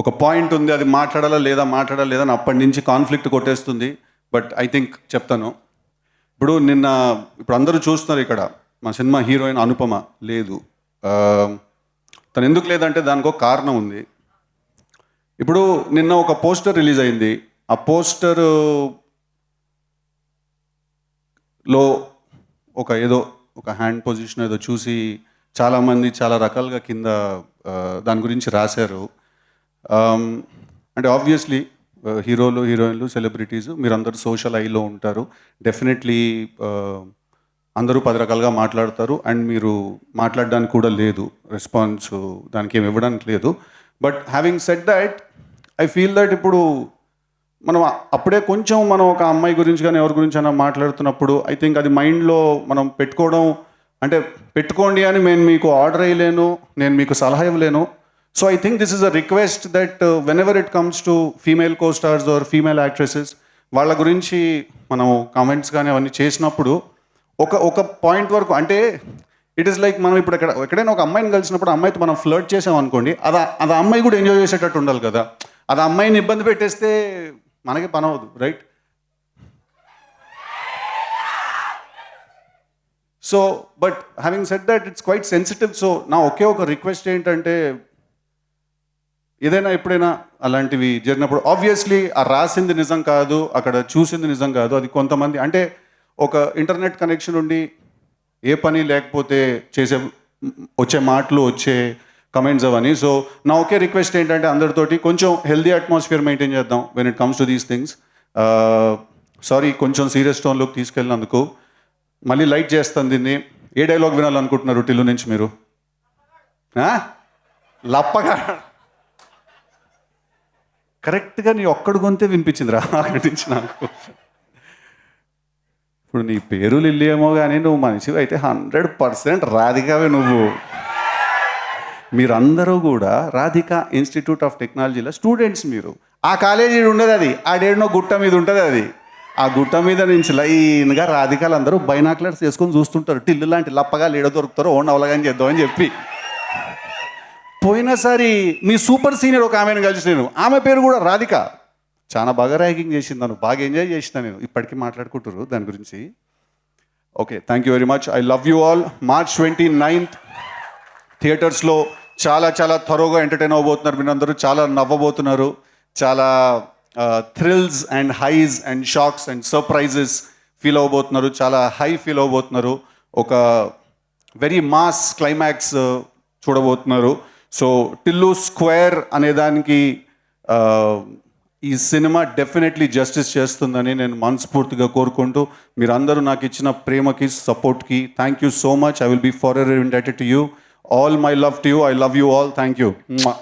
ఒక పాయింట్ ఉంది, అది మాట్లాడాలా లేదా అని అప్పటి నుంచి కాన్ఫ్లిక్ట్ కొట్టేస్తుంది. బట్ ఐ థింక్ చెప్తాను. ఇప్పుడు అందరూ చూస్తున్నారు ఇక్కడ మా సినిమా హీరోయిన్ అనుపమ లేదు. తను ఎందుకు లేదంటే దానికి ఒక కారణం ఉంది. ఇప్పుడు నిన్న ఒక పోస్టర్ రిలీజ్ అయింది. ఆ పోస్టర్లో ఒక హ్యాండ్ పొజిషన్ ఏదో చూసి చాలామంది చాలా రకాలుగా కింద దాని గురించి రాశారు. అంటే ఆబ్వియస్లీ హీరోలు, హీరోయిన్లు, సెలబ్రిటీస్ మీరందరూ సోషల్ ఐలో ఉంటారు. డెఫినెట్లీ అందరూ 10 రకాలుగా మాట్లాడతారు. అండ్ మీరు మాట్లాడడానికి కూడా లేదు, రెస్పాన్స్ దానికి ఏమి ఇవ్వడానికి లేదు. But having said that, I feel that ఇప్పుడు మనం అప్పుడే కొంచెం మనం ఒక అమ్మాయి గురించి కానీ ఎవరి గురించి అయినా మాట్లాడుతున్నప్పుడు ఐ థింక్ అది మైండ్లో మనం పెట్టుకోవడం, అంటే పెట్టుకోండి అని నేను మీకు ఆర్డర్ వేయలేను, నేను మీకు సలహా ఇవ్వలేను. So I think this is a request that whenever it comes to female co-stars or female actresses, వాళ్ళ గురించి మనం కామెంట్స్ కానీ అవన్నీ చేసినప్పుడు ఒక పాయింట్ వరకు, అంటే ఇట్ ఈస్ లైక్ మనం ఇప్పుడు ఎక్కడైనా ఒక అమ్మాయిని కలిసినప్పుడు అమ్మాయితో మనం ఫ్లర్ట్ చేసాం అనుకోండి, అది అమ్మాయి కూడా ఎంజాయ్ చేసేటట్టు ఉండాలి కదా. అది అమ్మాయిని ఇబ్బంది పెట్టేస్తే మనకి పని అవ్వదు, right? So but having said that, it's quite sensitive. So నా ఒకే ఒక రిక్వెస్ట్ ఏంటంటే, ఏదైనా ఎప్పుడైనా అలాంటివి జరిగినప్పుడు ఆబ్వియస్లీ ఆ రాసింది నిజం కాదు, అక్కడ చూసింది నిజం కాదు. అది కొంతమంది, అంటే ఒక ఇంటర్నెట్ కనెక్షన్ ఉండి ఏ పని లేకపోతే వచ్చే మాటలు, వచ్చే కమెంట్స్ అవన్నీ. సో నా ఒకే రిక్వెస్ట్ ఏంటంటే అందరితోటి కొంచెం హెల్దీ అట్మాస్ఫియర్ మెయింటైన్ చేద్దాం when it comes to these things. Sorry కొంచెం సీరియస్ టోన్లోకి తీసుకెళ్ళినందుకు. మళ్ళీ లైట్ చేస్తాను దీన్ని. ఏ డైలాగ్ వినాలనుకుంటున్నారు టిల్లు నుంచి మీరు? లప్పగా కరెక్ట్గా నీ ఒక్కడు గొంతే వినిపించిందిరా అక్కడి నుంచి నాకు. ఇప్పుడు నీ పేరు లిల్లీ ఏమో కానీ నువ్వు మనిషివి అయితే 100% రాధికావే నువ్వు. మీరందరూ కూడా రాధికా ఇన్స్టిట్యూట్ ఆఫ్ టెక్నాలజీలో స్టూడెంట్స్. మీరు ఆ కాలేజీ ఉండదు, అది ఆడేడనో గుట్ట మీద ఉంటుంది. అది ఆ గుట్ట మీద నుంచి లైన్గా రాధికాలు అందరూ బైనాక్లర్స్ వేసుకొని చూస్తుంటారు. టిల్లు లాంటి లప్పగా లేడ దొరుకుతారో ఓన్ అవలగాని చేద్దామని చెప్పి. పోయినసారి మీ సూపర్ సీనియర్ ఒక ఆమెను కలిసి నేను, ఆమె పేరు కూడా రాధిక, చాలా బాగా ర్యాగింగ్ చేసింది, నన్ను బాగా ఎంజాయ్ చేసిన నేను. ఇప్పటికీ మాట్లాడుకుంటారు దాని గురించి. Okay, thank you very much. I love you all. March 29th థియేటర్స్లో చాలా చాలా థరోగా ఎంటర్టైన్ అవ్వబోతున్నారు. మీరందరూ చాలా నవ్వబోతున్నారు. చాలా thrills and highs and shocks and surprises feel అవ్వబోతున్నారు. చాలా హై ఫీల్ అవ్వబోతున్నారు. ఒక వెరీ మాస్ క్లైమాక్స్ చూడబోతున్నారు. సో టిల్లు స్క్వేర్ అనే దానికి ఈ సినిమా డెఫినెట్లీ జస్టిస్ చేస్తుందని నేను మనస్ఫూర్తిగా కోరుకుంటూ, మీరందరూ నాకు ఇచ్చిన ప్రేమకి, సపోర్ట్కి thank you so much. I will be for ever indebted to you. All my love to you. I love you all. Thank you. Mwah.